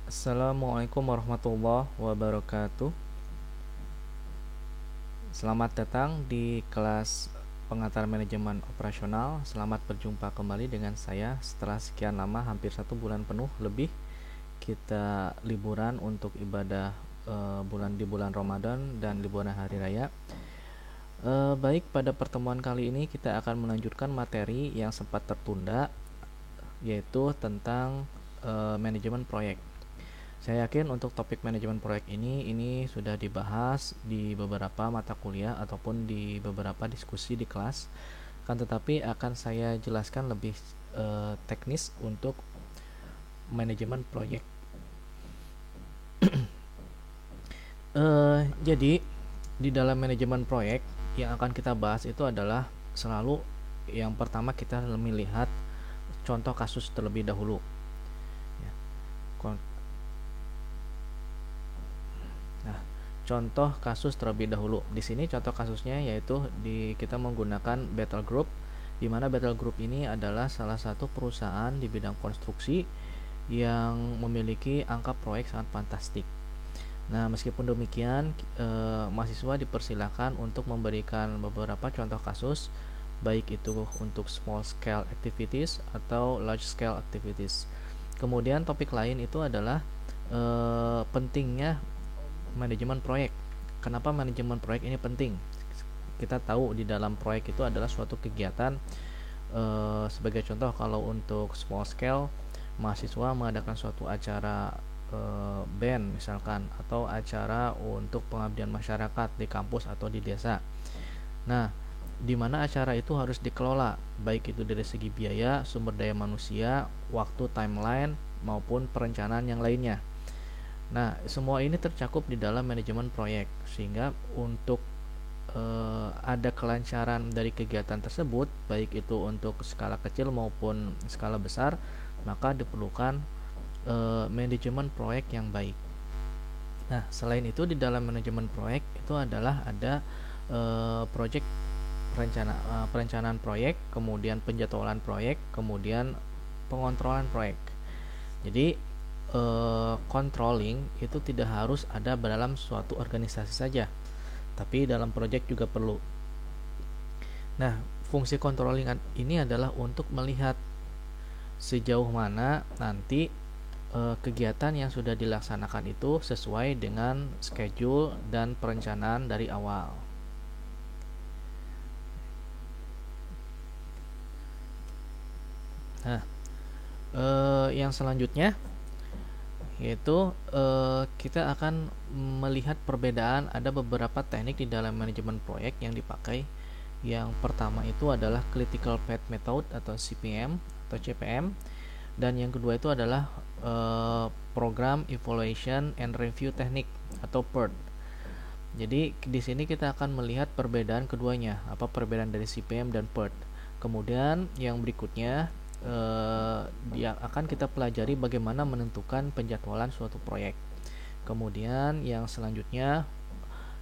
Assalamualaikum warahmatullahi wabarakatuh. Selamat datang di kelas pengantar manajemen operasional. Selamat berjumpa kembali dengan saya setelah sekian lama, hampir 1 bulan penuh lebih kita liburan untuk ibadah di bulan Ramadan dan liburan hari raya. Baik, pada pertemuan kali ini kita akan melanjutkan materi yang sempat tertunda, yaitu tentang manajemen proyek. Saya yakin untuk topik manajemen proyek ini sudah dibahas di beberapa mata kuliah ataupun di beberapa diskusi di kelas. Kan tetapi akan saya jelaskan lebih teknis untuk manajemen proyek. Jadi di dalam manajemen proyek yang akan kita bahas itu adalah selalu yang pertama kita melihat contoh kasus terlebih dahulu. Nah, contoh kasus terlebih dahulu. Di sini contoh kasusnya yaitu kita menggunakan Battle Group, di mana Battle Group ini adalah salah satu perusahaan di bidang konstruksi yang memiliki angka proyek sangat fantastik. Nah, meskipun demikian, mahasiswa dipersilakan untuk memberikan beberapa contoh kasus, baik itu untuk small scale activities atau large scale activities. Kemudian topik lain itu adalah pentingnya manajemen proyek. Kenapa manajemen proyek ini penting? Kita tahu di dalam proyek itu adalah suatu kegiatan, sebagai contoh kalau untuk small scale, mahasiswa mengadakan suatu acara band misalkan, atau acara untuk pengabdian masyarakat di kampus atau di desa. Nah, di mana acara itu harus dikelola, baik itu dari segi biaya, sumber daya manusia, waktu, timeline, maupun perencanaan yang lainnya. Nah, semua ini tercakup di dalam manajemen proyek, sehingga untuk ada kelancaran dari kegiatan tersebut, baik itu untuk skala kecil maupun skala besar, maka diperlukan manajemen proyek yang baik. Nah, selain itu di dalam manajemen proyek itu adalah ada proyek perencanaan proyek, kemudian penjadwalan proyek, kemudian pengontrolan proyek. Jadi controlling itu tidak harus ada dalam suatu organisasi saja, tapi dalam proyek juga perlu. Nah, fungsi controlling ini adalah untuk melihat sejauh mana nanti kegiatan yang sudah dilaksanakan itu sesuai dengan schedule dan perencanaan dari awal. Nah, yang selanjutnya yaitu kita akan melihat perbedaan. Ada beberapa teknik di dalam manajemen proyek yang dipakai. Yang pertama itu adalah Critical Path Method atau CPM atau CPM, dan yang kedua itu adalah Program Evaluation and Review Technique atau PERT. Jadi di sini kita akan melihat perbedaan keduanya, apa perbedaan dari CPM dan PERT. Kemudian yang berikutnya yang akan kita pelajari bagaimana menentukan penjadwalan suatu proyek. Kemudian yang selanjutnya,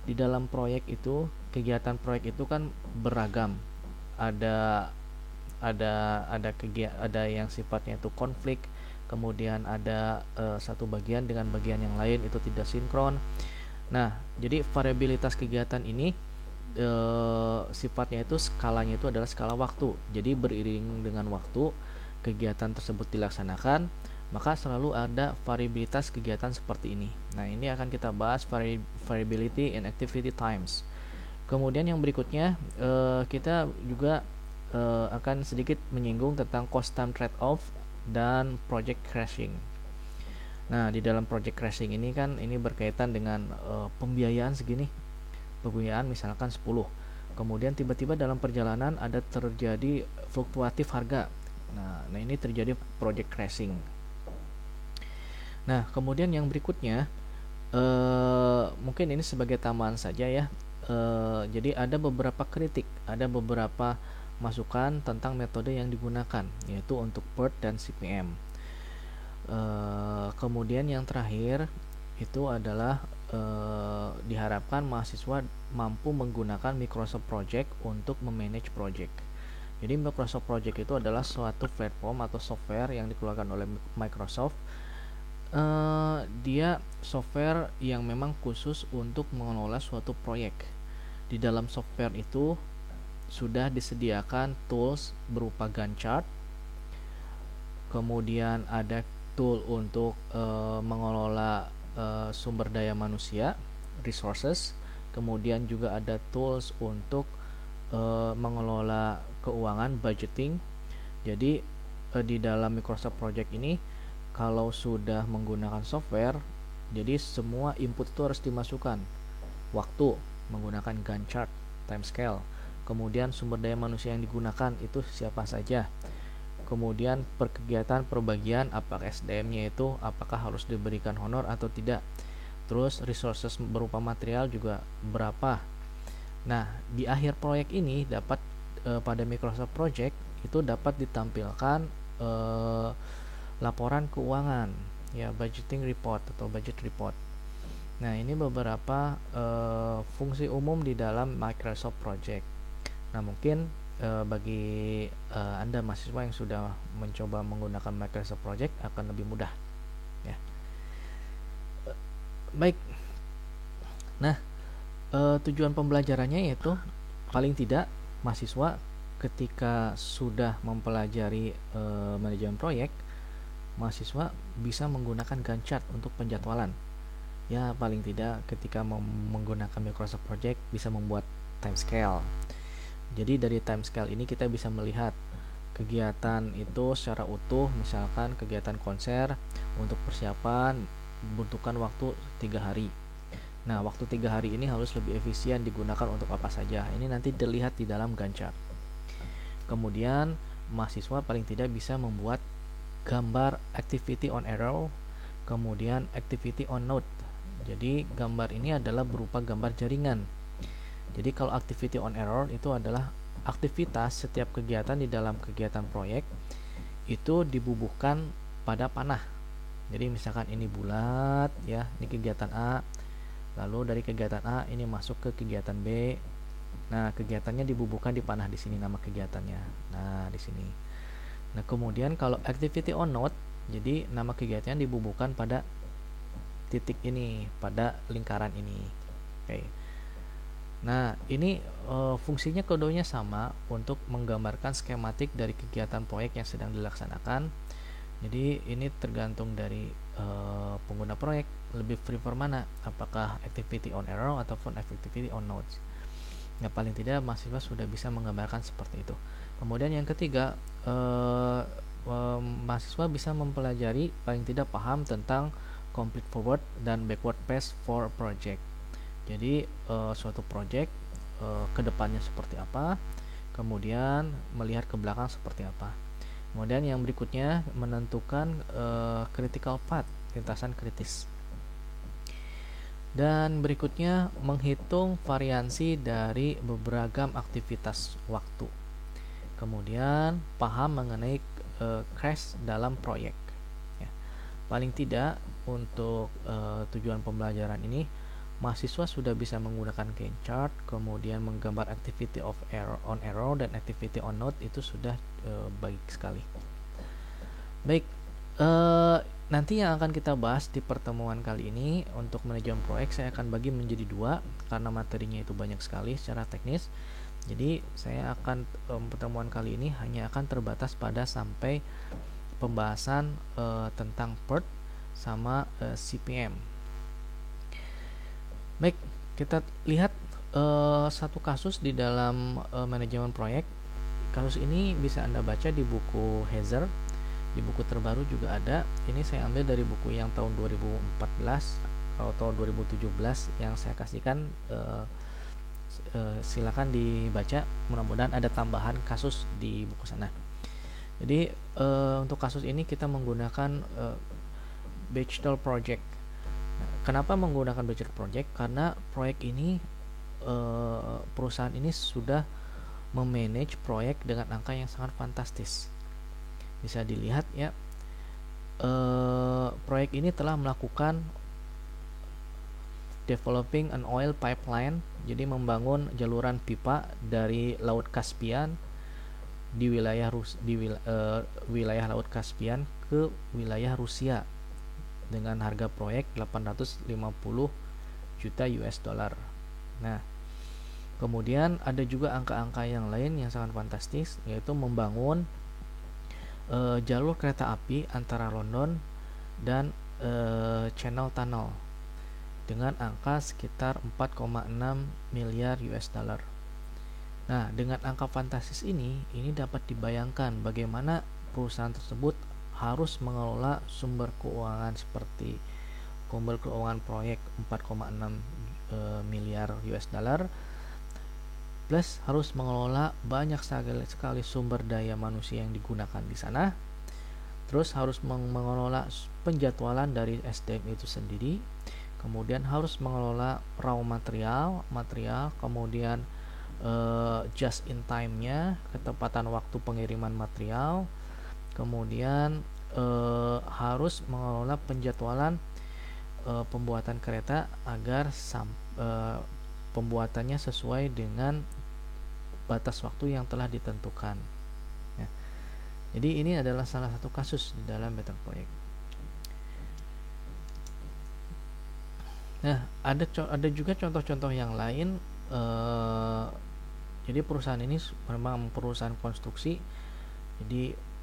di dalam proyek itu, kegiatan proyek itu kan beragam. Ada yang sifatnya itu konflik, kemudian ada satu bagian dengan bagian yang lain itu tidak sinkron. Nah, jadi variabilitas kegiatan ini sifatnya itu, skalanya itu adalah skala waktu. Jadi beriring dengan waktu kegiatan tersebut dilaksanakan, maka selalu ada variabilitas kegiatan seperti ini. Nah, ini akan kita bahas variability in activity times. Kemudian yang berikutnya, kita juga akan sedikit menyinggung tentang cost time trade-off dan project crashing. Nah, di dalam project crashing ini kan ini berkaitan dengan pembiayaan segini. Pembiayaan misalkan 10. Kemudian tiba-tiba dalam perjalanan ada terjadi fluktuatif harga. Nah, ini terjadi project crashing. Nah, kemudian yang berikutnya, mungkin ini sebagai tambahan saja ya. Jadi ada beberapa kritik, ada beberapa masukan tentang metode yang digunakan, yaitu untuk PERT dan CPM. Kemudian yang terakhir itu adalah diharapkan mahasiswa mampu menggunakan Microsoft Project untuk memanage project. Jadi Microsoft Project itu adalah suatu platform atau software yang dikeluarkan oleh Microsoft Dia software yang memang khusus untuk mengelola suatu proyek. Di dalam software itu sudah disediakan tools berupa Gantt chart, kemudian ada tool untuk mengelola sumber daya manusia, resources, kemudian juga ada tools untuk mengelola keuangan, budgeting. Jadi di dalam Microsoft Project ini kalau sudah menggunakan software, jadi semua input itu harus dimasukkan. Waktu menggunakan Gantt chart, timescale, kemudian sumber daya manusia yang digunakan itu siapa saja, kemudian per kegiatan perbagian apakah SDM-nya itu apakah harus diberikan honor atau tidak, terus resources berupa material juga berapa. Nah, di akhir proyek ini dapat pada Microsoft Project itu dapat ditampilkan laporan keuangan, ya, budgeting report atau budget report. Nah, ini beberapa fungsi umum di dalam Microsoft Project. Nah, mungkin bagi Anda mahasiswa yang sudah mencoba menggunakan Microsoft Project akan lebih mudah, ya. Baik. Nah, tujuan pembelajarannya yaitu paling tidak mahasiswa ketika sudah mempelajari manajemen proyek, mahasiswa bisa menggunakan Gantt chart untuk penjadwalan. Ya, paling tidak ketika menggunakan Microsoft Project bisa membuat timescale. Jadi dari timescale ini kita bisa melihat kegiatan itu secara utuh. Misalkan kegiatan konser untuk persiapan membutuhkan waktu 3 hari. Nah, waktu 3 hari ini harus lebih efisien digunakan untuk apa saja. Ini nanti dilihat di dalam Gantt chart. Kemudian mahasiswa paling tidak bisa membuat gambar activity on arrow, kemudian activity on node. Jadi gambar ini adalah berupa gambar jaringan. Jadi kalau activity on arrow itu adalah aktivitas setiap kegiatan di dalam kegiatan proyek itu dibubuhkan pada panah. Jadi misalkan ini bulat, ya, ini kegiatan A, lalu dari kegiatan A ini masuk ke kegiatan B. Nah, kegiatannya dibubuhkan di panah di sini nama kegiatannya. Nah, di sini. Nah, kemudian kalau activity on node, jadi nama kegiatan dibubuhkan pada titik ini, pada lingkaran ini. Oke. Nah, ini fungsinya kodenya sama untuk menggambarkan skematik dari kegiatan proyek yang sedang dilaksanakan. Jadi ini tergantung dari pengguna proyek lebih prefer mana, apakah activity on arrow ataupun activity on nodes. Nah, paling tidak mahasiswa sudah bisa menggambarkan seperti itu. Kemudian yang ketiga, mahasiswa bisa mempelajari, paling tidak paham tentang complete forward dan backward path for project. Jadi suatu project kedepannya seperti apa, kemudian melihat ke belakang seperti apa. Kemudian yang berikutnya menentukan critical path, lintasan kritis. Dan berikutnya menghitung variansi dari beragam aktivitas waktu. Kemudian paham mengenai crash dalam proyek, ya. Paling tidak untuk tujuan pembelajaran ini mahasiswa sudah bisa menggunakan Gantt chart, kemudian menggambar activity of arrow on arrow dan activity on node, itu sudah baik sekali. Baik, nanti yang akan kita bahas di pertemuan kali ini untuk manajemen proyek saya akan bagi menjadi 2 karena materinya itu banyak sekali secara teknis. Jadi saya akan pertemuan kali ini hanya akan terbatas pada sampai pembahasan tentang PERT sama CPM. Baik, kita lihat satu kasus di dalam manajemen proyek. Kasus ini bisa Anda baca di buku Hazer. Di buku terbaru juga ada. Ini saya ambil dari buku yang tahun 2014 atau 2017 yang saya kasihkan. Silakan dibaca, mudah-mudahan ada tambahan kasus di buku sana. Jadi untuk kasus ini kita menggunakan Bechtel Project. Kenapa menggunakan Bechtel Project? Karena proyek ini perusahaan ini sudah memanage proyek dengan angka yang sangat fantastis. Bisa dilihat, ya, proyek ini telah melakukan developing an oil pipeline, jadi membangun jaluran pipa dari Laut Kaspian di wilayah Laut Kaspian ke wilayah Rusia. dengan harga proyek 850 juta US dollar. Nah, kemudian ada juga angka-angka yang lain yang sangat fantastis, yaitu membangun jalur kereta api antara London dan Channel Tunnel dengan angka sekitar 4,6 miliar US dollar. Nah, dengan angka fantastis ini dapat dibayangkan bagaimana perusahaan tersebut harus mengelola sumber keuangan seperti sumber keuangan proyek 4,6 miliar US dollar, plus harus mengelola banyak sekali sumber daya manusia yang digunakan di sana, terus harus mengelola penjadwalan dari SDM itu sendiri, kemudian harus mengelola raw material, kemudian just in time-nya, ketepatan waktu pengiriman material, kemudian harus mengelola penjadwalan pembuatan kereta agar pembuatannya sesuai dengan batas waktu yang telah ditentukan. Ya. Jadi ini adalah salah satu kasus di dalam better project. Nah, ada juga contoh-contoh yang lain. Jadi perusahaan ini memang perusahaan konstruksi. Jadi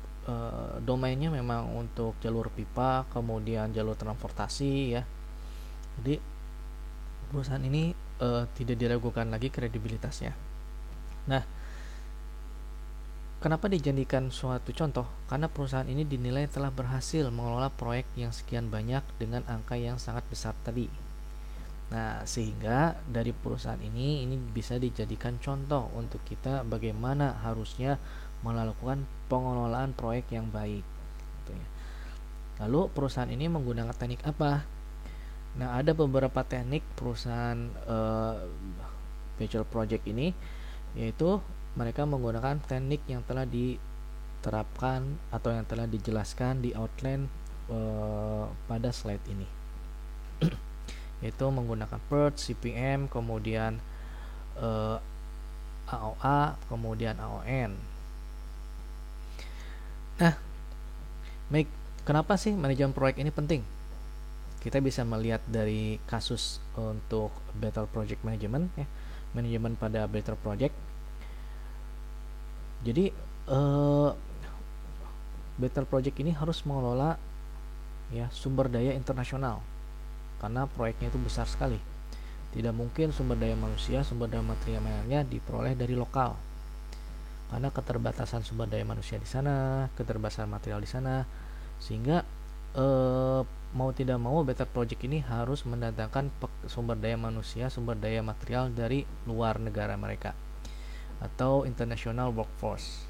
domainnya memang untuk jalur pipa, kemudian jalur transportasi ya. Jadi perusahaan ini tidak diragukan lagi kredibilitasnya. Nah, kenapa dijadikan suatu contoh? Karena perusahaan ini dinilai telah berhasil mengelola proyek yang sekian banyak dengan angka yang sangat besar tadi. Nah, sehingga dari perusahaan ini bisa dijadikan contoh untuk kita bagaimana harusnya melakukan pengelolaan proyek yang baik. Gitu ya. Lalu perusahaan ini menggunakan teknik apa? Nah, ada beberapa teknik perusahaan better project ini, yaitu mereka menggunakan teknik yang telah diterapkan atau yang telah dijelaskan di outline pada slide ini. Yaitu menggunakan PERT, CPM, kemudian AOA, kemudian AON. Nah, baik, kenapa sih manajemen proyek ini penting? Kita bisa melihat dari kasus untuk better project management ya, manajemen pada better project. Jadi better project ini harus mengelola ya sumber daya internasional karena proyeknya itu besar sekali. Tidak mungkin sumber daya manusia, sumber daya materialnya diperoleh dari lokal. Karena keterbatasan sumber daya manusia di sana, keterbatasan material di sana, sehingga mau tidak mau better project ini harus mendatangkan sumber daya manusia, sumber daya material dari luar negara mereka atau international workforce.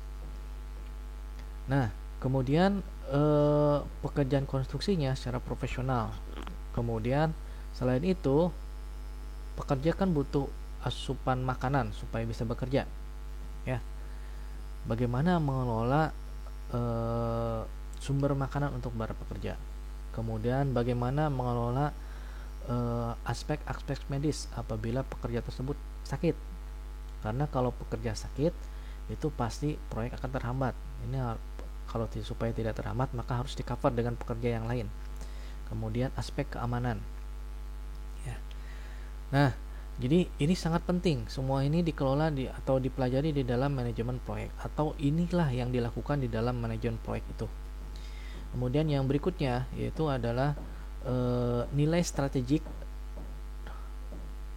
Nah, kemudian pekerjaan konstruksinya secara profesional. Kemudian selain itu, pekerja kan butuh asupan makanan supaya bisa bekerja. Ya. Bagaimana mengelola sumber makanan untuk para pekerja? Kemudian bagaimana mengelola aspek-aspek medis apabila pekerja tersebut sakit? Karena kalau pekerja sakit itu pasti proyek akan terhambat. Ini kalau supaya tidak terhambat maka harus di-cover dengan pekerja yang lain. Kemudian aspek keamanan. Ya. Nah, jadi ini sangat penting. Semua ini dikelola atau dipelajari di dalam manajemen proyek, atau inilah yang dilakukan di dalam manajemen proyek itu. Kemudian yang berikutnya yaitu adalah nilai strategik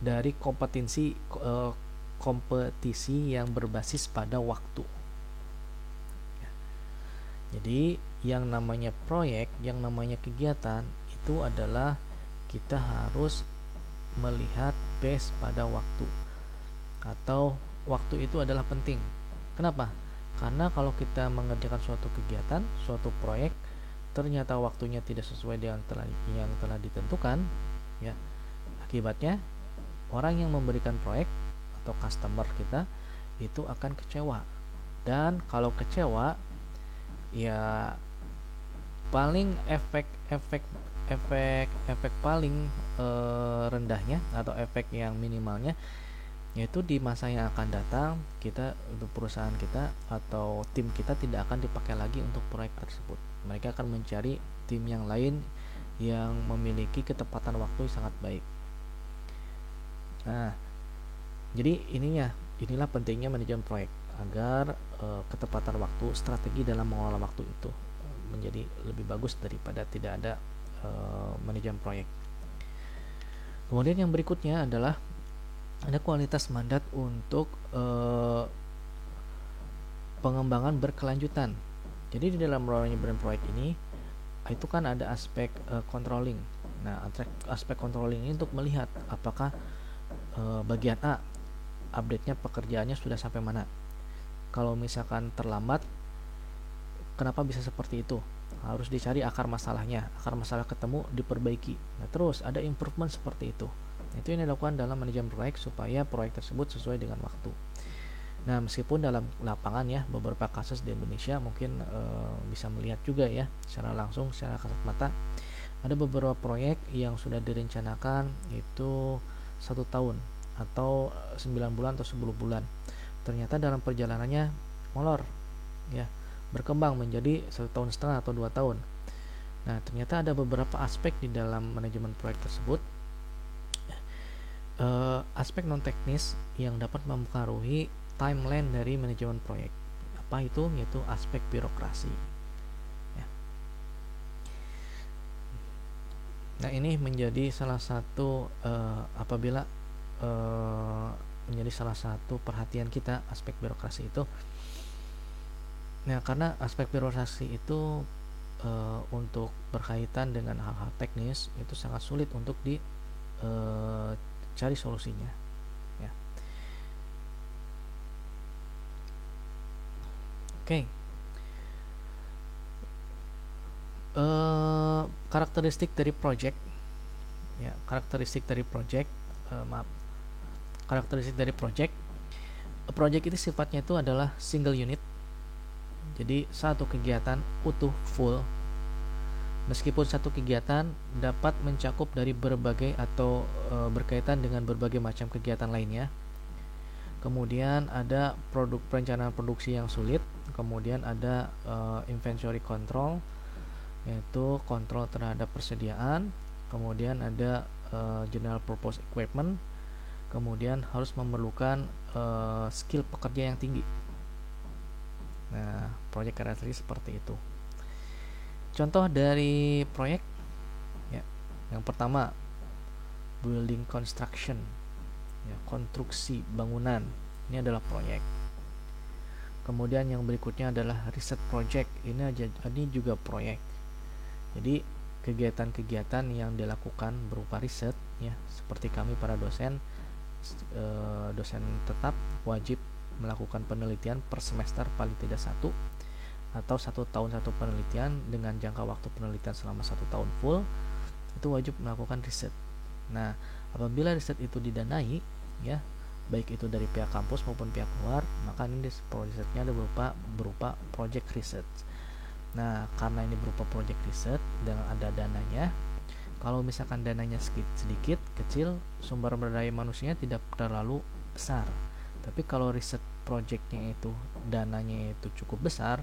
dari kompetisi yang berbasis pada waktu. Ya. Jadi yang namanya proyek, yang namanya kegiatan itu adalah kita harus melihat base pada waktu, atau waktu itu adalah penting. Kenapa? Karena kalau kita mengerjakan suatu kegiatan, suatu proyek, ternyata waktunya tidak sesuai dengan yang telah ditentukan, ya, akibatnya orang yang memberikan proyek atau customer kita itu akan kecewa. Dan kalau kecewa, ya paling efek paling rendahnya atau efek yang minimalnya yaitu di masa yang akan datang kita, untuk perusahaan kita atau tim kita tidak akan dipakai lagi untuk proyek tersebut. Mereka akan mencari tim yang lain yang memiliki ketepatan waktu sangat baik. Nah, jadi inilah pentingnya manajemen proyek agar ketepatan waktu, strategi dalam mengelola waktu itu menjadi lebih bagus daripada tidak ada manajemen proyek. Kemudian yang berikutnya adalah ada kualitas mandat untuk pengembangan berkelanjutan. Jadi di dalam manajemen proyek ini itu kan ada aspek controlling. Nah, aspek controlling ini untuk melihat apakah bagian A update-nya pekerjaannya sudah sampai mana. Kalau misalkan terlambat, kenapa bisa seperti itu? Harus dicari akar masalahnya. Akar masalah ketemu, diperbaiki. Nah, terus ada improvement seperti itu. Itu yang dilakukan dalam manajemen proyek supaya proyek tersebut sesuai dengan waktu. Nah, meskipun dalam lapangan ya, beberapa kasus di Indonesia mungkin bisa melihat juga ya secara langsung, secara kasat mata, ada beberapa proyek yang sudah direncanakan itu 1 tahun atau 9 bulan atau 10 bulan. Ternyata dalam perjalanannya molor ya, berkembang menjadi 1,5 tahun atau 2 tahun. Nah, ternyata ada beberapa aspek di dalam manajemen proyek tersebut, aspek non teknis yang dapat mempengaruhi timeline dari manajemen proyek. Apa itu? Yaitu aspek birokrasi ya. Nah, ini menjadi salah satu apabila menjadi salah satu perhatian kita, aspek birokrasi itu. Nah, karena aspek birokrasi itu untuk berkaitan dengan hal-hal teknis itu sangat sulit untuk cari solusinya ya. Oke. Karakteristik dari project ya, karakteristik dari project project itu sifatnya itu adalah single unit. Jadi satu kegiatan utuh full. Meskipun satu kegiatan dapat mencakup dari berbagai atau berkaitan dengan berbagai macam kegiatan lainnya. Kemudian ada perencanaan produksi yang sulit. Kemudian ada inventory control, yaitu kontrol terhadap persediaan. Kemudian ada general purpose equipment. Kemudian harus memerlukan skill pekerja yang tinggi. Nah, proyek karakteristik seperti itu. Contoh dari proyek ya, yang pertama building construction ya, konstruksi bangunan, ini adalah proyek. Kemudian yang berikutnya adalah research project, ini juga proyek. Jadi kegiatan-kegiatan yang dilakukan berupa riset ya, seperti kami para dosen tetap wajib melakukan penelitian per semester paling tidak 1 atau 1 tahun 1 penelitian dengan jangka waktu penelitian selama 1 tahun full, itu wajib melakukan riset. Nah, apabila riset itu didanai ya, baik itu dari pihak kampus maupun pihak luar, maka ini risetnya ada berupa project research. Nah, karena ini berupa project research dan ada dananya, kalau misalkan dananya sedikit kecil, sumber daya manusianya tidak terlalu besar. Tapi kalau riset projectnya itu dananya itu cukup besar,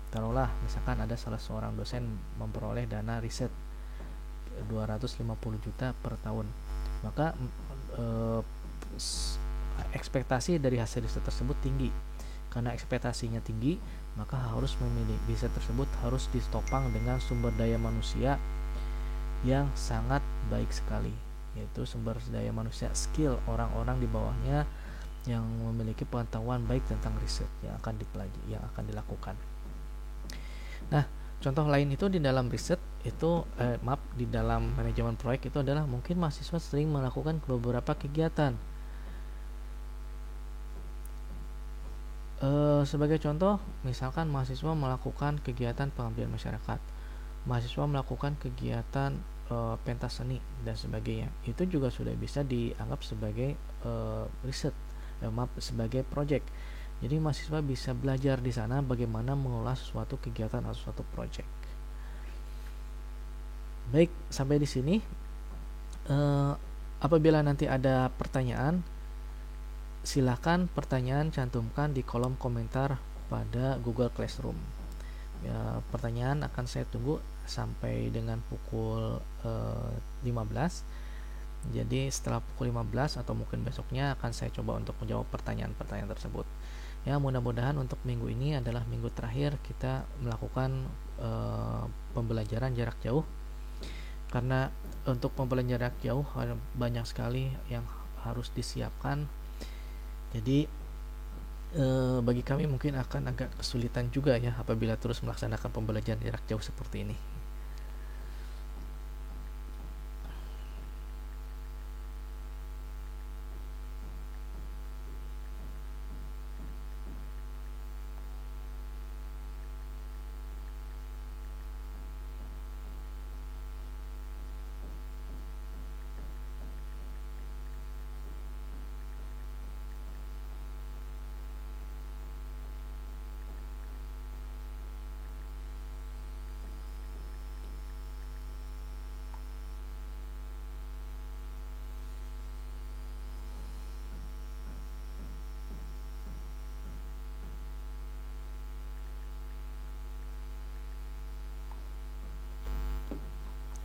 taruhlah misalkan ada salah seorang dosen memperoleh dana riset 250 juta per tahun, maka ekspektasi dari hasil riset tersebut tinggi. Karena ekspektasinya tinggi, maka harus memilih riset tersebut harus ditopang dengan sumber daya manusia yang sangat baik sekali, yaitu sumber daya manusia skill orang-orang di bawahnya yang memiliki pengetahuan baik tentang riset yang akan dipelajari, yang akan dilakukan. Nah, contoh lain itu di dalam riset itu di dalam manajemen proyek itu adalah mungkin mahasiswa sering melakukan beberapa kegiatan. Sebagai contoh, misalkan mahasiswa melakukan kegiatan pengabdian masyarakat, mahasiswa melakukan kegiatan pentas seni dan sebagainya. Itu juga sudah bisa dianggap sebagai riset, sebagai project. Jadi mahasiswa bisa belajar di sana bagaimana mengelola suatu kegiatan atau suatu project. Baik, sampai di sini. Apabila nanti ada pertanyaan, silakan pertanyaan cantumkan di kolom komentar pada Google Classroom. Ya, pertanyaan akan saya tunggu sampai dengan pukul 15. Jadi setelah pukul 15 atau mungkin besoknya akan saya coba untuk menjawab pertanyaan-pertanyaan tersebut. Ya, mudah-mudahan untuk minggu ini adalah minggu terakhir kita melakukan pembelajaran jarak jauh, karena untuk pembelajaran jarak jauh banyak sekali yang harus disiapkan. Jadi bagi kami mungkin akan agak kesulitan juga ya apabila terus melaksanakan pembelajaran jarak jauh seperti ini.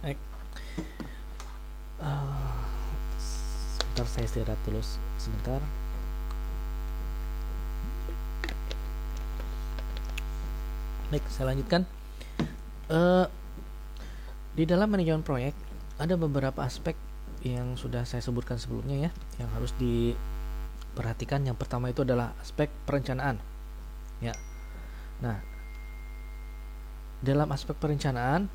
Baik. Sebentar, saya istirahat dulu sebentar. Baik, saya lanjutkan. Di dalam manajemen proyek ada beberapa aspek yang sudah saya sebutkan sebelumnya ya, yang harus diperhatikan. Yang pertama itu adalah aspek perencanaan. Ya. Nah, dalam aspek perencanaan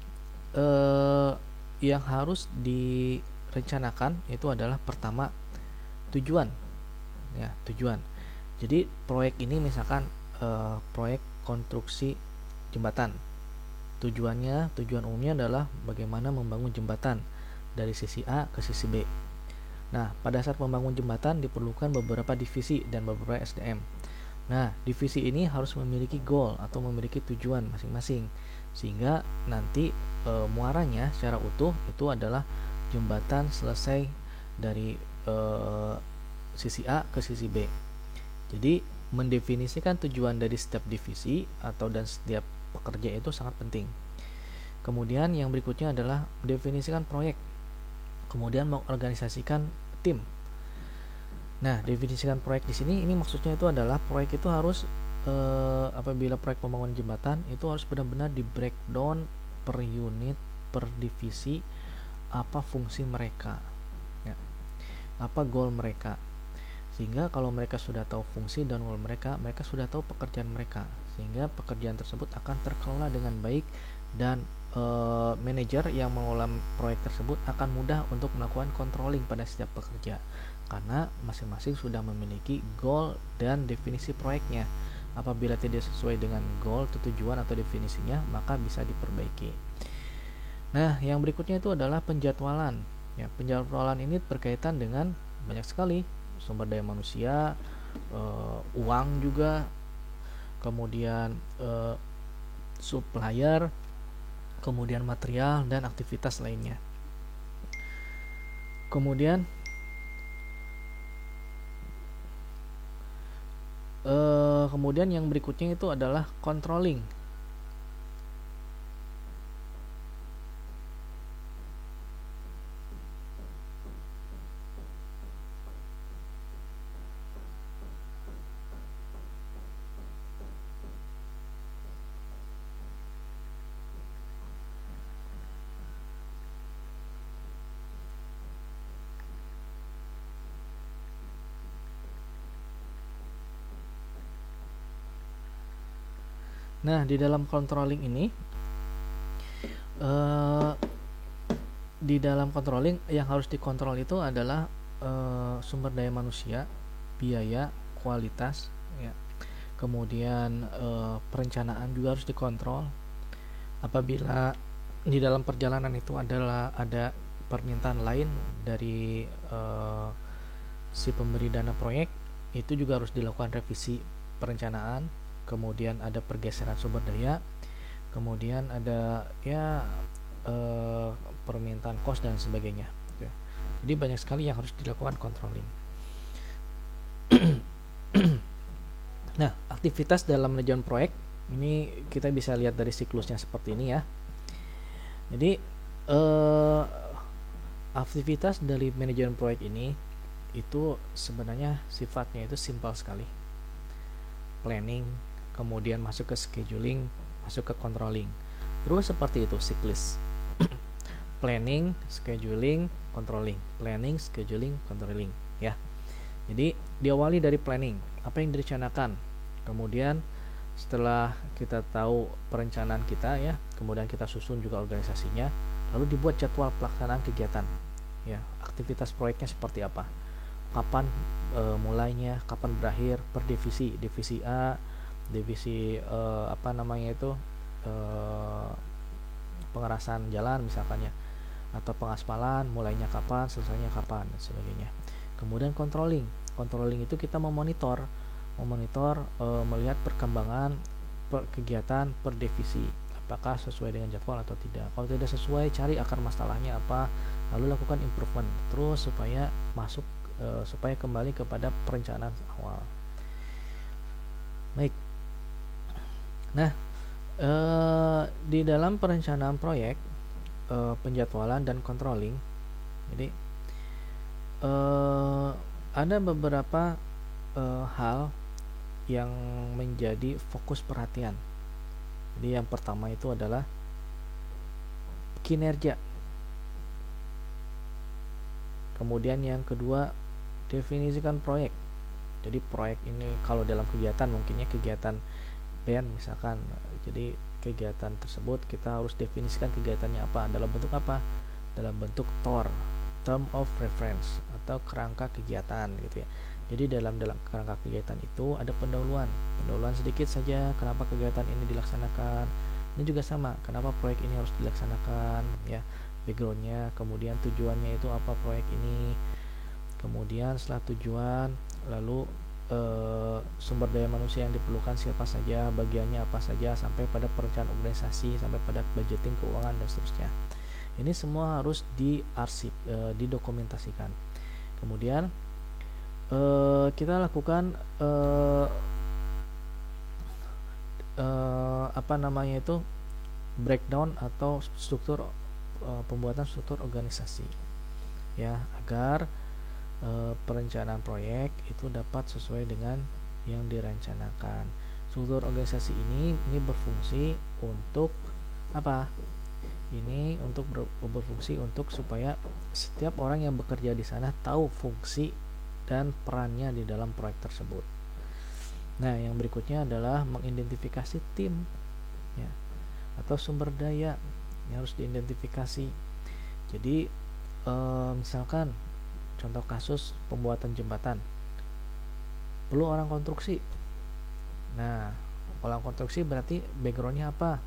yang harus direncanakan itu adalah pertama tujuan. Ya, tujuan. Jadi proyek ini misalkan proyek konstruksi jembatan. Tujuan umumnya adalah bagaimana membangun jembatan dari sisi A ke sisi B. Nah, pada saat membangun jembatan diperlukan beberapa divisi dan beberapa SDM. Nah, divisi ini harus memiliki goal atau memiliki tujuan masing-masing, sehingga nanti muaranya secara utuh itu adalah jembatan selesai dari sisi A ke sisi B. Jadi mendefinisikan tujuan dari setiap divisi atau dan setiap pekerja itu sangat penting. Kemudian yang berikutnya adalah mendefinisikan proyek, kemudian mengorganisasikan tim. Nah, definisikan proyek di sini ini maksudnya itu adalah proyek itu harus apabila proyek pembangunan jembatan itu harus benar-benar di breakdown per unit, per divisi, apa fungsi mereka, ya, apa goal mereka, sehingga kalau mereka sudah tahu fungsi dan goal mereka, mereka sudah tahu pekerjaan mereka, sehingga pekerjaan tersebut akan terkelola dengan baik dan manajer yang mengelola proyek tersebut akan mudah untuk melakukan controlling pada setiap pekerja, karena masing-masing sudah memiliki goal dan definisi proyeknya. Apabila tidak sesuai dengan goal atau tujuan atau definisinya, maka bisa diperbaiki. Nah, yang berikutnya itu adalah penjadwalan. Ya, penjadwalan ini berkaitan dengan banyak sekali sumber daya manusia, uang juga, kemudian supplier, kemudian material dan aktivitas lainnya. Kemudian yang berikutnya itu adalah controlling. Nah, di dalam controlling ini, di dalam controlling yang harus dikontrol itu adalah sumber daya manusia, biaya, kualitas, ya. Kemudian perencanaan juga harus dikontrol. Apabila di dalam perjalanan itu ada permintaan lain dari si pemberi dana proyek, itu juga harus dilakukan revisi perencanaan. Kemudian ada pergeseran sumber daya, kemudian ada permintaan kos dan sebagainya. Jadi banyak sekali yang harus dilakukan controlling. Nah, aktivitas dalam manajemen proyek ini kita bisa lihat dari siklusnya seperti ini ya. Jadi aktivitas dari manajemen proyek ini itu sebenarnya sifatnya itu simpel sekali. Planning, kemudian masuk ke scheduling, masuk ke controlling. Terus seperti itu siklis. Planning, scheduling, controlling. Planning, scheduling, controlling, ya. Jadi diawali dari planning, apa yang direncanakan. Kemudian setelah kita tahu perencanaan kita, ya, kemudian kita susun juga organisasinya, lalu dibuat jadwal pelaksanaan kegiatan, ya, aktivitas proyeknya seperti apa, kapan mulainya, kapan berakhir, per divisi, divisi A, divisi pengerasan jalan misalkan, ya, atau pengaspalan, mulainya kapan, selesainya kapan, dan sebagainya. Kemudian controlling itu kita memonitor melihat perkembangan kegiatan per divisi, apakah sesuai dengan jadwal atau tidak. Kalau tidak sesuai, cari akar masalahnya apa, lalu lakukan improvement terus supaya kembali kepada perencanaan awal. Baik. Nah, di dalam perencanaan proyek, penjadwalan dan controlling, jadi ada beberapa hal yang menjadi fokus perhatian. Jadi yang pertama itu adalah kinerja. Kemudian yang kedua, definisikan proyek. Jadi proyek ini kalau dalam kegiatan, mungkinnya kegiatan band misalkan. Jadi kegiatan tersebut kita harus definisikan kegiatannya apa, dalam bentuk apa, dalam bentuk TOR, term of reference, atau kerangka kegiatan gitu ya. Jadi dalam kerangka kegiatan itu ada pendahuluan sedikit saja kenapa kegiatan ini dilaksanakan. Ini juga sama, kenapa proyek ini harus dilaksanakan, ya, backgroundnya, kemudian tujuannya itu apa proyek ini, kemudian setelah tujuan, lalu sumber daya manusia yang diperlukan siapa saja, bagiannya apa saja, sampai pada perencanaan organisasi, sampai pada budgeting, keuangan, dan seterusnya. Ini semua harus didokumentasikan. Kemudian kita lakukan breakdown atau struktur, pembuatan struktur organisasi, ya, agar perencanaan proyek itu dapat sesuai dengan yang direncanakan. Struktur organisasi ini berfungsi untuk apa? Ini untuk berfungsi untuk supaya setiap orang yang bekerja di sana tahu fungsi dan perannya di dalam proyek tersebut. Nah, yang berikutnya adalah mengidentifikasi tim, ya, atau sumber daya yang harus diidentifikasi. Jadi misalkan contoh kasus pembuatan jembatan, perlu orang konstruksi. Nah, orang konstruksi berarti backgroundnya apa?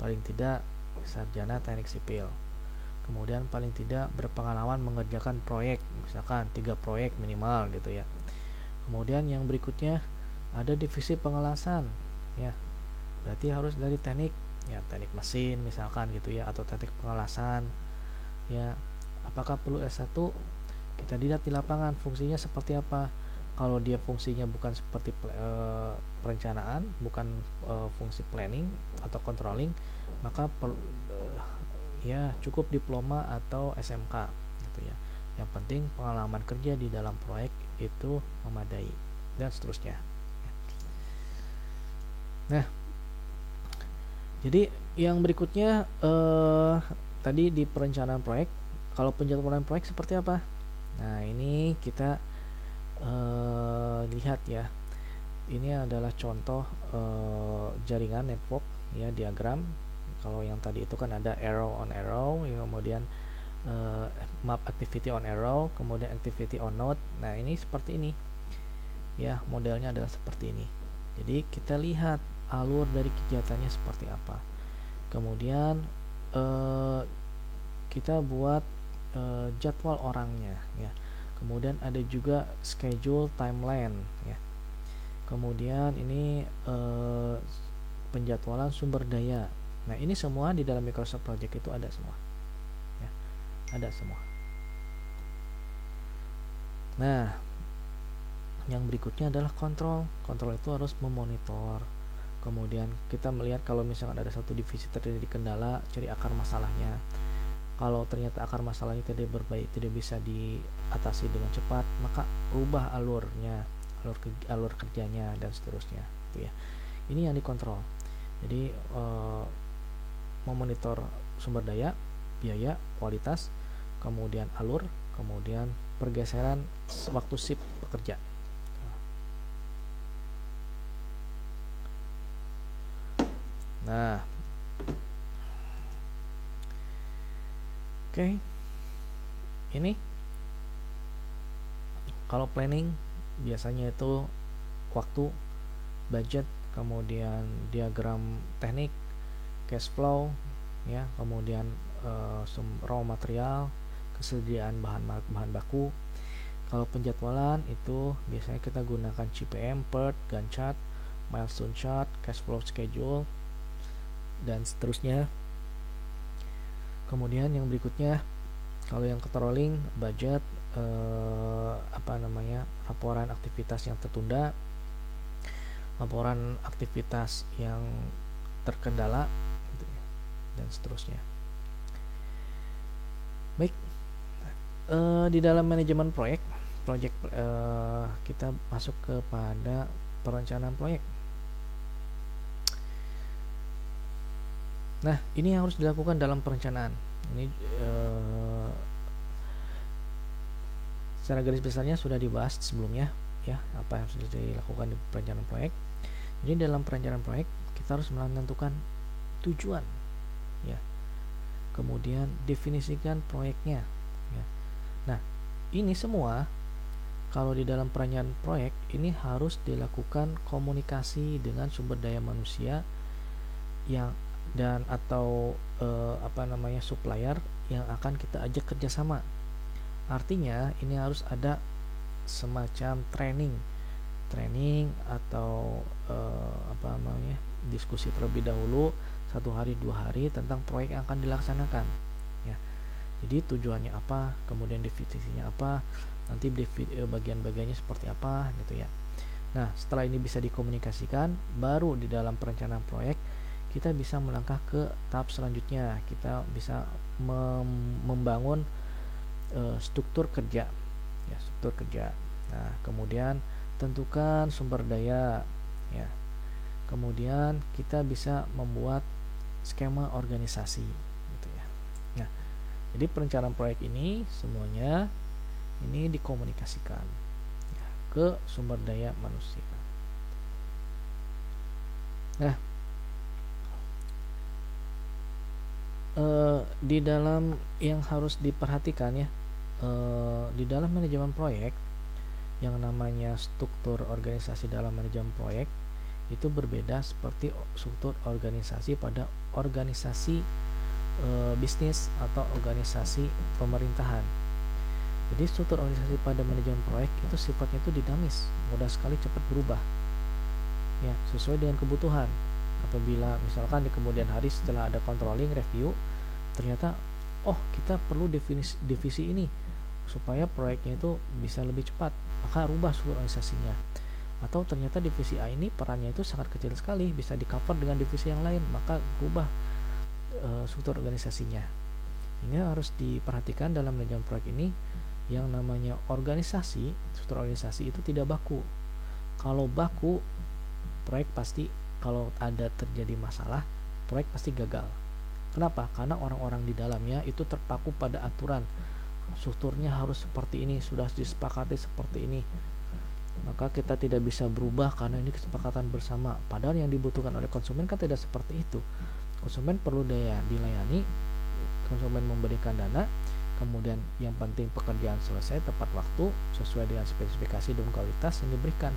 Paling tidak sarjana teknik sipil, kemudian paling tidak berpengalaman mengerjakan proyek, misalkan 3 proyek minimal gitu ya. Kemudian yang berikutnya ada divisi pengelasan, ya, berarti harus dari teknik, ya, teknik mesin misalkan gitu ya, atau teknik pengelasan, ya. Apakah perlu S1? Kita lihat di lapangan fungsinya seperti apa. Kalau dia fungsinya bukan seperti perencanaan, bukan fungsi planning atau controlling, maka ya cukup diploma atau SMK gitu ya. Yang penting pengalaman kerja di dalam proyek itu memadai, dan seterusnya. Nah, jadi yang berikutnya tadi di perencanaan proyek. Kalau penjadwalan proyek seperti apa? Nah, ini kita lihat ya. Ini adalah contoh jaringan network, ya, diagram. Kalau yang tadi itu kan ada arrow on arrow, ya, kemudian map activity on arrow, kemudian activity on node. Nah, ini seperti ini, ya, modelnya adalah seperti ini. Jadi kita lihat alur dari kegiatannya seperti apa. Kemudian kita buat jadwal orangnya, ya. Kemudian ada juga schedule timeline, ya. Kemudian ini penjadwalan sumber daya. Nah, ini semua di dalam Microsoft Project itu ada semua, ya, ada semua. Nah, yang berikutnya adalah kontrol. Kontrol itu harus memonitor, Kemudian kita melihat kalau misalkan ada satu divisi terjadi kendala, cari akar masalahnya. Kalau ternyata akar masalahnya tidak bisa diatasi dengan cepat, maka rubah alurnya, alur kerjanya dan seterusnya, gitu ya. Ini yang dikontrol. Jadi memonitor sumber daya, biaya, kualitas, kemudian alur, kemudian pergeseran waktu shift bekerja. Nah, oke. Ini kalau planning biasanya itu waktu, budget, kemudian diagram teknik, cash flow, ya, kemudian raw material, kesediaan bahan baku. Kalau penjadwalan itu biasanya kita gunakan CPM, PERT, Gantt chart, milestone chart, cash flow schedule, dan seterusnya. Kemudian yang berikutnya, kalau yang controlling, budget, laporan aktivitas yang tertunda, laporan aktivitas yang terkendala, gitu ya, dan seterusnya. Baik, di dalam manajemen proyek kita masuk kepada perencanaan proyek. Nah, ini yang harus dilakukan dalam perencanaan. Ini secara garis besarnya sudah dibahas sebelumnya, ya, apa yang harus dilakukan di perencanaan proyek. Jadi dalam perencanaan proyek kita harus menentukan tujuan, ya. Kemudian definisikan proyeknya, ya. Nah, ini semua kalau di dalam perencanaan proyek ini harus dilakukan komunikasi dengan sumber daya manusia yang dan atau supplier yang akan kita ajak kerjasama. Artinya ini harus ada semacam training atau diskusi terlebih dahulu 1 hari 2 hari tentang proyek yang akan dilaksanakan, ya. Jadi tujuannya apa, kemudian definisinya apa, nanti bagian-bagiannya seperti apa, gitu ya. Nah, setelah ini bisa dikomunikasikan, baru di dalam perencanaan proyek kita bisa melangkah ke tahap selanjutnya. Kita bisa membangun struktur kerja, ya, struktur kerja. Nah, kemudian tentukan sumber daya, ya. Kemudian kita bisa membuat skema organisasi, gitu ya. Nah, jadi perencanaan proyek ini semuanya ini dikomunikasikan, ya, ke sumber daya manusia. Nah, di dalam yang harus diperhatikan, ya, di dalam manajemen proyek yang namanya struktur organisasi dalam manajemen proyek itu berbeda seperti struktur organisasi pada organisasi bisnis atau organisasi pemerintahan. Jadi struktur organisasi pada manajemen proyek itu sifatnya itu dinamis, mudah sekali cepat berubah, ya, sesuai dengan kebutuhan. Apabila misalkan di kemudian hari setelah ada controlling review, ternyata kita perlu divisi ini supaya proyeknya itu bisa lebih cepat, maka rubah struktur organisasinya. Atau ternyata divisi A ini perannya itu sangat kecil sekali, bisa di cover dengan divisi yang lain, maka rubah struktur organisasinya. Ini harus diperhatikan dalam manajemen proyek ini. Yang namanya organisasi, struktur organisasi itu tidak baku. Kalau baku, proyek pasti, kalau ada terjadi masalah, proyek pasti gagal. Kenapa? Karena orang-orang di dalamnya itu terpaku pada aturan, strukturnya harus seperti ini, sudah disepakati seperti ini, maka kita tidak bisa berubah karena ini kesepakatan bersama. Padahal yang dibutuhkan oleh konsumen kan tidak seperti itu. Konsumen perlu dilayani, konsumen memberikan dana, kemudian yang penting pekerjaan selesai tepat waktu sesuai dengan spesifikasi dan kualitas yang diberikan.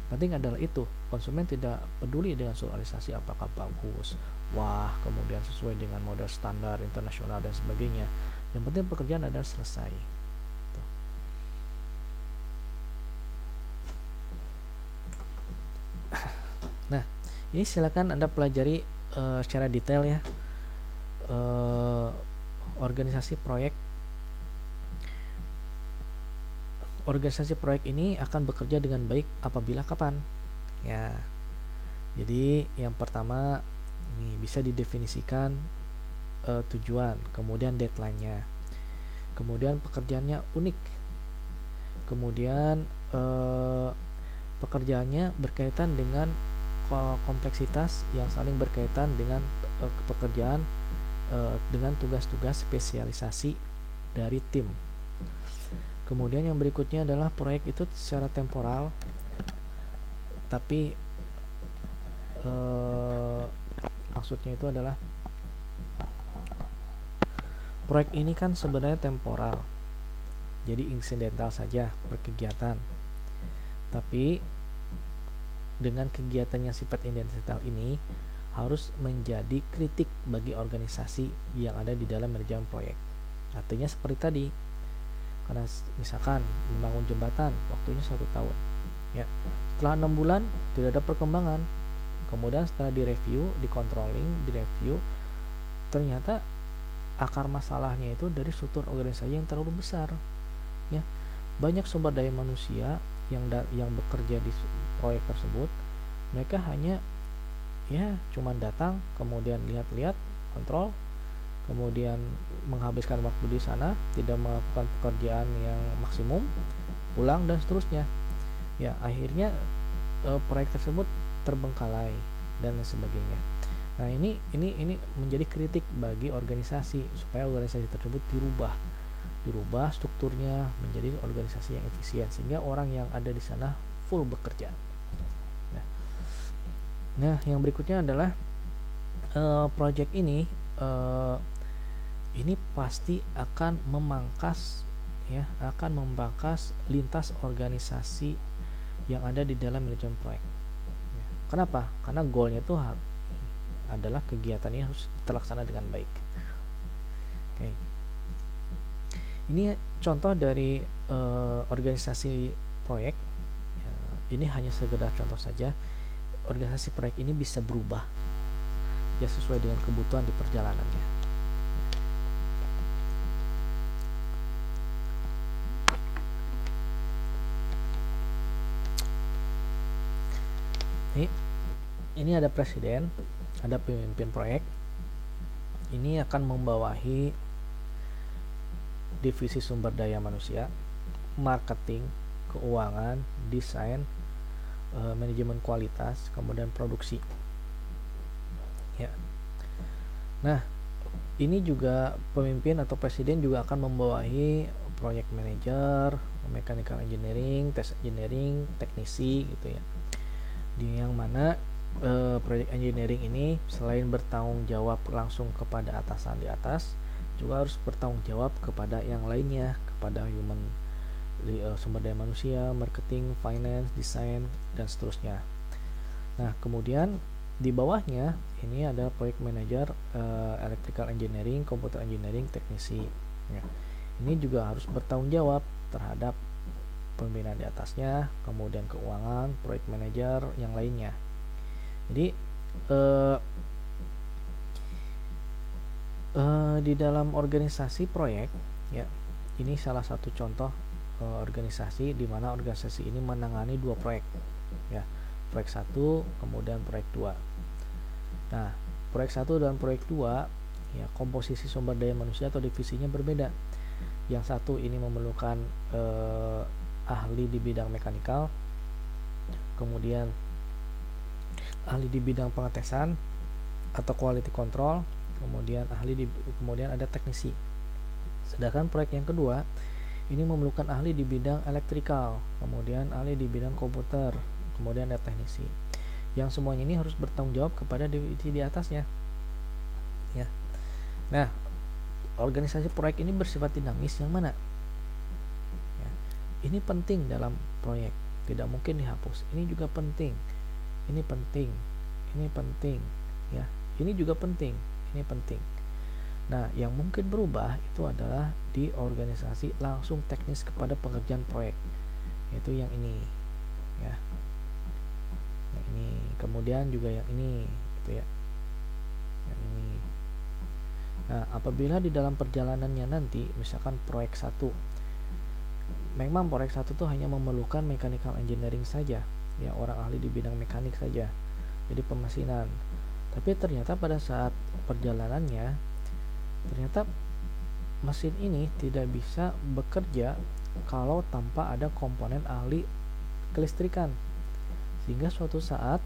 Penting adalah itu, konsumen tidak peduli dengan sosialisasi apakah bagus, wah, kemudian sesuai dengan model standar internasional dan sebagainya. Yang penting pekerjaan adalah selesai. Nah, ini silakan Anda pelajari secara detail, ya, organisasi proyek. Organisasi proyek ini akan bekerja dengan baik apabila kapan? Ya, Jadi yang pertama ini bisa didefinisikan tujuan, kemudian deadline-nya, kemudian pekerjaannya unik, kemudian pekerjaannya berkaitan dengan kompleksitas yang saling berkaitan dengan pekerjaan dengan tugas-tugas spesialisasi dari tim. Kemudian yang berikutnya adalah proyek itu secara temporal, tapi maksudnya itu adalah proyek ini kan sebenarnya temporal, jadi insidental saja berkegiatan, tapi dengan kegiatan yang sifat insidental ini harus menjadi kritik bagi organisasi yang ada di dalam manajemen proyek. Artinya seperti tadi, karena misalkan membangun jembatan waktunya 1 tahun, ya setelah 6 bulan tidak ada perkembangan, kemudian setelah direview, dicontrolling, direview, ternyata akar masalahnya itu dari struktur organisasi yang terlalu besar, ya banyak sumber daya manusia yang bekerja di proyek tersebut, mereka hanya ya cuman datang, kemudian lihat-lihat, kontrol, kemudian menghabiskan waktu di sana, tidak melakukan pekerjaan yang maksimum, pulang dan seterusnya. Ya akhirnya proyek tersebut terbengkalai dan sebagainya. Nah ini menjadi kritik bagi organisasi supaya organisasi tersebut dirubah strukturnya menjadi organisasi yang efisien sehingga orang yang ada di sana full bekerja. Nah yang berikutnya adalah project ini pasti akan memangkas lintas organisasi yang ada di dalam manajemen proyek. Kenapa? Karena goalnya itu adalah kegiatannya harus terlaksana dengan baik. Oke. Ini contoh dari organisasi proyek. Ini hanya sekedar contoh saja. Organisasi proyek ini bisa berubah ya sesuai dengan kebutuhan di perjalanannya. Ini ada presiden, ada pemimpin proyek. Ini akan membawahi divisi sumber daya manusia, marketing, keuangan, desain, manajemen kualitas, kemudian produksi. Ya. Nah, ini juga pemimpin atau presiden juga akan membawahi project manager, mechanical engineering, test engineering, teknisi gitu ya. Di yang mana project engineering ini selain bertanggung jawab langsung kepada atasan di atas, juga harus bertanggung jawab kepada yang lainnya, kepada human sumber daya manusia, marketing, finance, desain dan seterusnya. Nah kemudian di bawahnya ini ada project manager, electrical engineering, computer engineering, teknisi ya. Ini juga harus bertanggung jawab terhadap pembinaan di atasnya, kemudian keuangan, project manager yang lainnya. Jadi di dalam organisasi proyek ya, ini salah satu contoh organisasi di mana organisasi ini menangani 2 proyek ya, proyek 1 kemudian proyek 2. Nah proyek 1 dan proyek 2 ya, komposisi sumber daya manusia atau divisinya berbeda. Yang satu ini memerlukan ahli di bidang mekanikal, kemudian ahli di bidang pengetesan atau quality control, kemudian kemudian ada teknisi. Sedangkan proyek yang kedua ini memerlukan ahli di bidang elektrikal, kemudian ahli di bidang komputer, kemudian ada teknisi. Yang semuanya ini harus bertanggung jawab kepada divisi di atasnya. Ya. Nah, organisasi proyek ini bersifat dinamis yang mana? Ya. Ini penting dalam proyek, tidak mungkin dihapus. Ini juga penting. Ini penting, ini penting, ya. Ini juga penting, ini penting. Nah, yang mungkin berubah itu adalah di organisasi langsung teknis kepada pengerjaan proyek, yaitu yang ini, ya. Yang ini, kemudian juga yang ini, gitu ya. Yang ini. Nah, apabila di dalam perjalanannya nanti, misalkan proyek 1, memang proyek 1 tuh hanya memerlukan mechanical engineering saja. Ya, orang ahli di bidang mekanik saja. jadi pemesinan. Tapi ternyata pada saat perjalanannya, ternyata mesin ini tidak bisa bekerja kalau tanpa ada komponen ahli kelistrikan, sehingga suatu saat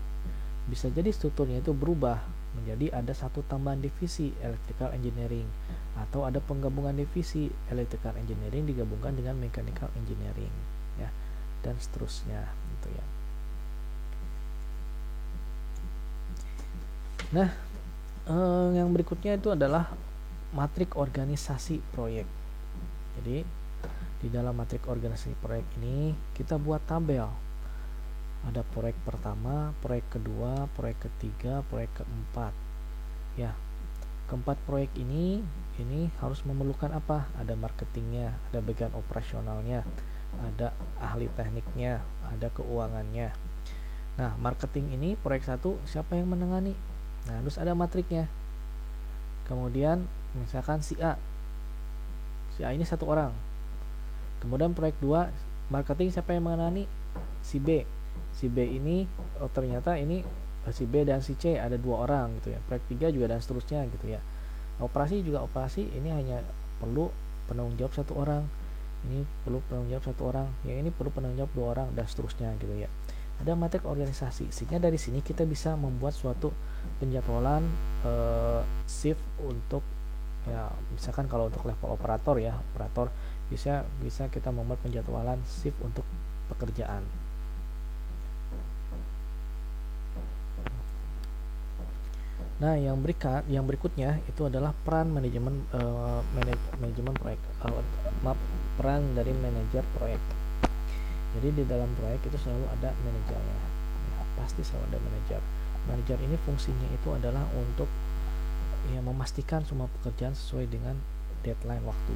bisa jadi strukturnya itu berubah menjadi ada satu tambahan divisi electrical engineering, atau ada penggabungan divisi electrical engineering digabungkan dengan mechanical engineering, ya, dan seterusnya gitu ya. Nah, yang berikutnya itu adalah matrik organisasi proyek. Jadi di dalam matrik organisasi proyek ini kita buat tabel. Ada proyek pertama, proyek kedua, proyek ketiga, proyek keempat. Ya, keempat proyek ini harus memerlukan apa? Ada marketingnya, ada bagian operasionalnya, ada ahli tekniknya, ada keuangannya. Nah, marketing ini proyek 1 siapa yang menangani? Nah, harus ada matriknya. Kemudian misalkan si A ini 1 orang. Kemudian proyek 2 marketing siapa yang menangani? Si B ini ternyata ini si B dan si C ada 2 orang gitu ya. Proyek 3 juga dan seterusnya gitu ya. Operasi ini hanya perlu penanggung jawab 1 orang. Ini perlu penanggung jawab 1 orang. Yang ini perlu penanggung jawab 2 orang dan seterusnya gitu ya. Ada matrik organisasi. Sehingga dari sini kita bisa membuat suatu penjadwalan shift untuk, ya, misalkan kalau untuk level operator ya, operator bisa kita membuat penjadwalan shift untuk pekerjaan. Nah, yang berikutnya itu adalah peran manajemen proyek. Peran dari manajer proyek. Jadi di dalam proyek itu selalu ada manajernya. Ya, pasti selalu ada manajer. Manajer ini fungsinya itu adalah untuk, ya, memastikan semua pekerjaan sesuai dengan deadline waktu.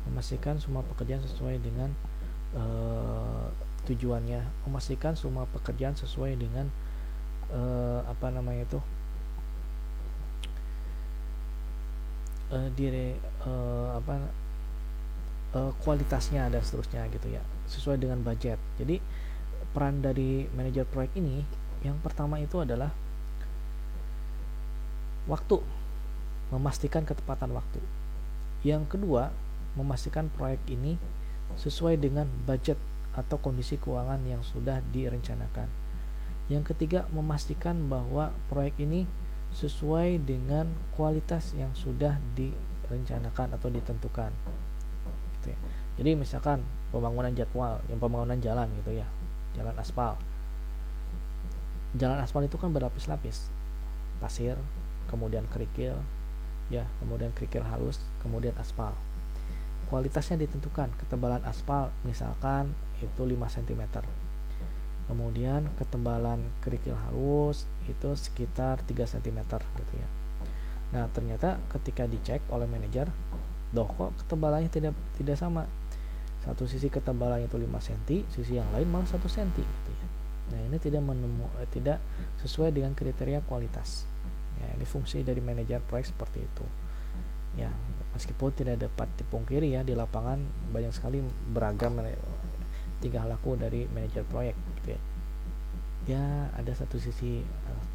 Memastikan semua pekerjaan sesuai dengan tujuannya. Memastikan semua pekerjaan sesuai dengan kualitasnya dan seterusnya gitu ya, sesuai dengan budget. Jadi peran dari manajer proyek ini yang pertama itu adalah waktu, memastikan ketepatan waktu. Yang kedua, memastikan proyek ini sesuai dengan budget atau kondisi keuangan yang sudah direncanakan. Yang ketiga, memastikan bahwa proyek ini sesuai dengan kualitas yang sudah direncanakan atau ditentukan gitu ya. Jadi misalkan pembangunan jalan gitu ya, jalan aspal itu kan berlapis-lapis, pasir, kemudian kerikil, ya, kemudian kerikil halus, kemudian aspal. Kualitasnya ditentukan, ketebalan aspal misalkan itu 5 cm, kemudian ketebalan kerikil halus itu sekitar 3 cm gitu ya. Nah, ternyata ketika dicek oleh manajer, kok ketebalannya tidak sama. Satu sisi ketebalannya itu 5 cm, sisi yang lain malah 1 cm gitu ya. Nah, ini tidak sesuai dengan kriteria kualitas. Ya, ini fungsi dari manajer proyek seperti itu. Ya, meskipun tidak dapat dipungkiri ya, di lapangan banyak sekali beragam tingkah laku dari manajer proyek gitu ya. Ya, ada satu sisi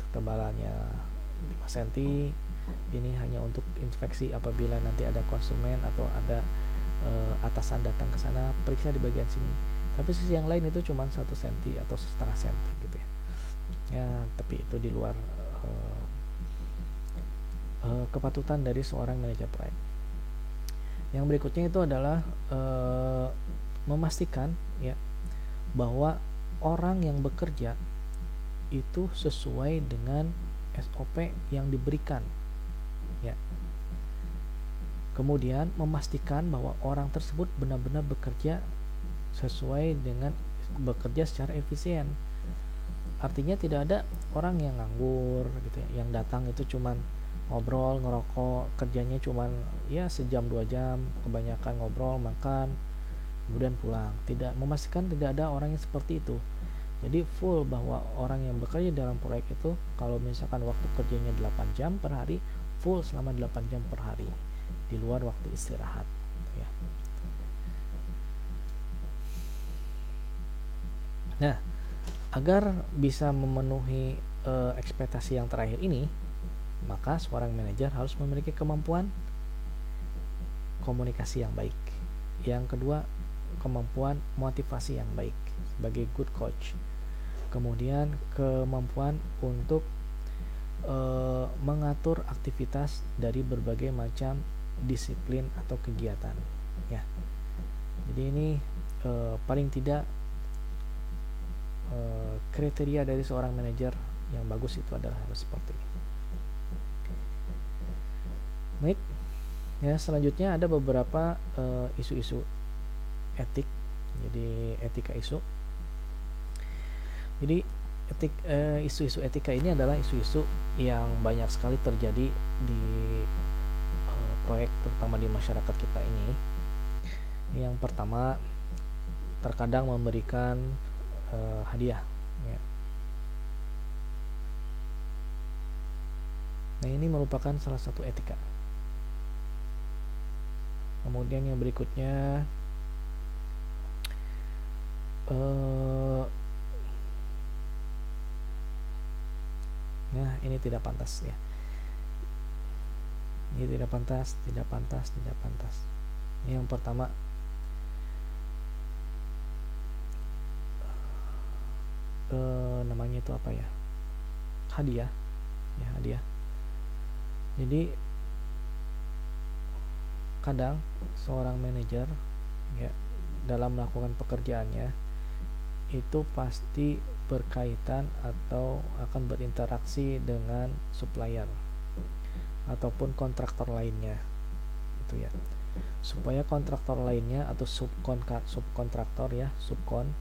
ketebalannya 5 cm, ini hanya untuk inspeksi apabila nanti ada konsumen atau ada atasan datang ke sana periksa di bagian sini. Tapi sisi yang lain itu cuma 1 cm atau setengah cm gitu ya. Ya, tapi itu di luar kepatutan dari seorang manajer proyek. Yang berikutnya itu adalah memastikan ya bahwa orang yang bekerja itu sesuai dengan SOP yang diberikan ya. Kemudian memastikan bahwa orang tersebut benar-benar bekerja sesuai dengan bekerja secara efisien. Artinya tidak ada orang yang nganggur gitu ya, yang datang itu cuman ngobrol, ngerokok, kerjanya cuman ya sejam 2 jam, kebanyakan ngobrol, makan, kemudian pulang. Memastikan tidak ada orang yang seperti itu. Jadi full bahwa orang yang bekerja dalam proyek itu kalau misalkan waktu kerjanya 8 jam per hari, full selama 8 jam per hari di luar waktu istirahat ya. Nah, agar bisa memenuhi ekspektasi yang terakhir ini, maka seorang manajer harus memiliki kemampuan komunikasi yang baik. Yang kedua, kemampuan motivasi yang baik sebagai good coach. Kemudian kemampuan untuk mengatur aktivitas dari berbagai macam disiplin atau kegiatan, ya. Jadi ini paling tidak kriteria dari seorang manajer yang bagus itu adalah seperti ini. Baik, ya, selanjutnya ada beberapa isu-isu etik. Jadi etika isu. Jadi isu-isu etika ini adalah isu-isu yang banyak sekali terjadi di proyek, terutama di masyarakat kita ini. Yang pertama, terkadang memberikan hadiah, ya. Nah, ini merupakan salah satu etika. Kemudian yang berikutnya, nah, ini tidak pantas, ya. Ini tidak pantas. Yang pertama, namanya itu apa ya? Hadiah, ya, hadiah. Jadi kadang seorang manajer, ya, dalam melakukan pekerjaannya itu pasti berkaitan atau akan berinteraksi dengan supplier ataupun kontraktor lainnya, gitu ya. Supaya kontraktor lainnya atau subkontraktor, ya, subkon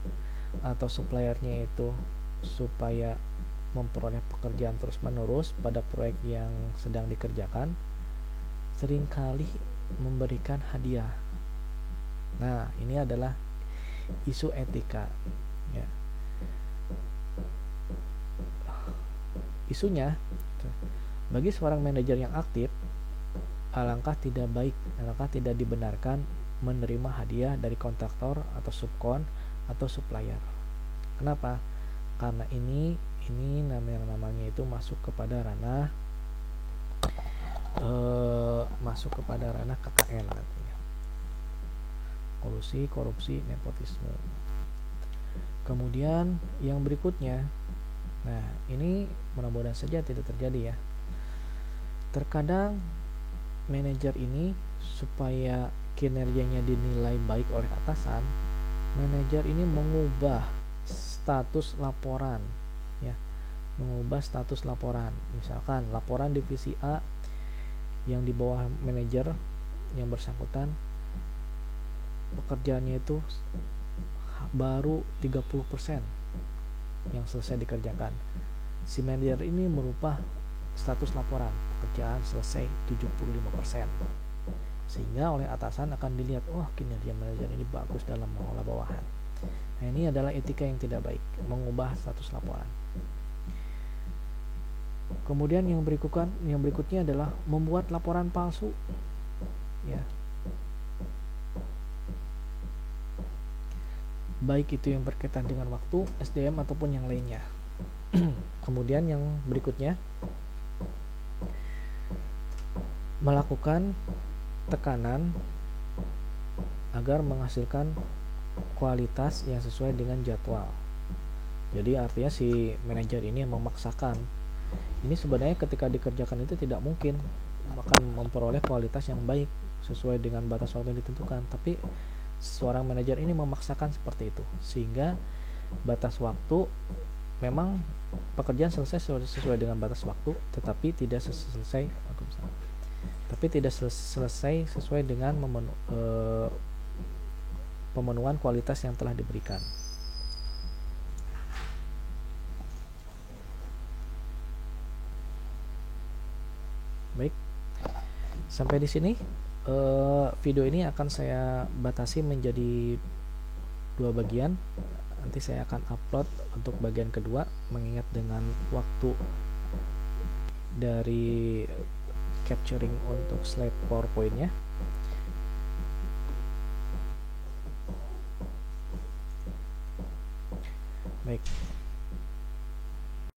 atau suppliernya itu supaya memperoleh pekerjaan terus-menerus pada proyek yang sedang dikerjakan, seringkali memberikan hadiah. Nah, ini adalah isu etika, ya. Isunya, bagi seorang manajer yang aktif, alangkah tidak dibenarkan menerima hadiah dari kontraktor atau subkon atau supplier. Kenapa? Karena ini namanya itu masuk kepada ranah KKN, katanya. Kolusi, korupsi, nepotisme. Kemudian yang berikutnya, nah, ini mudah-mudahan saja tidak terjadi, ya. Terkadang manajer ini supaya kinerjanya dinilai baik oleh atasan, manajer ini mengubah status laporan, ya. Misalkan laporan divisi A yang di bawah manajer yang bersangkutan pekerjaannya itu baru 30% yang selesai dikerjakan. Si manajer ini merubah status laporan, pekerjaan selesai 75%. Sehingga oleh atasan akan dilihat, wah, kinerja manajer ini bagus dalam mengelola bawahan. Nah, ini adalah etika yang tidak baik, mengubah status laporan. Kemudian yang berikutnya adalah membuat laporan palsu, ya. Baik itu yang berkaitan dengan waktu, SDM ataupun yang lainnya. Kemudian yang berikutnya, melakukan tekanan agar menghasilkan kualitas yang sesuai dengan jadwal. Jadi artinya si manajer ini memaksakan. Ini sebenarnya ketika dikerjakan itu tidak mungkin akan memperoleh kualitas yang baik sesuai dengan batas waktu yang ditentukan, tapi seorang manajer ini memaksakan seperti itu, sehingga batas waktu memang pekerjaan selesai sesuai dengan batas waktu, tetapi tidak selesai sesuai dengan pemenuhan kualitas yang telah diberikan. Baik, sampai di sini video ini akan saya batasi menjadi 2 bagian. Nanti saya akan upload untuk bagian kedua, mengingat dengan waktu dari capturing untuk slide PowerPoint-nya. Baik.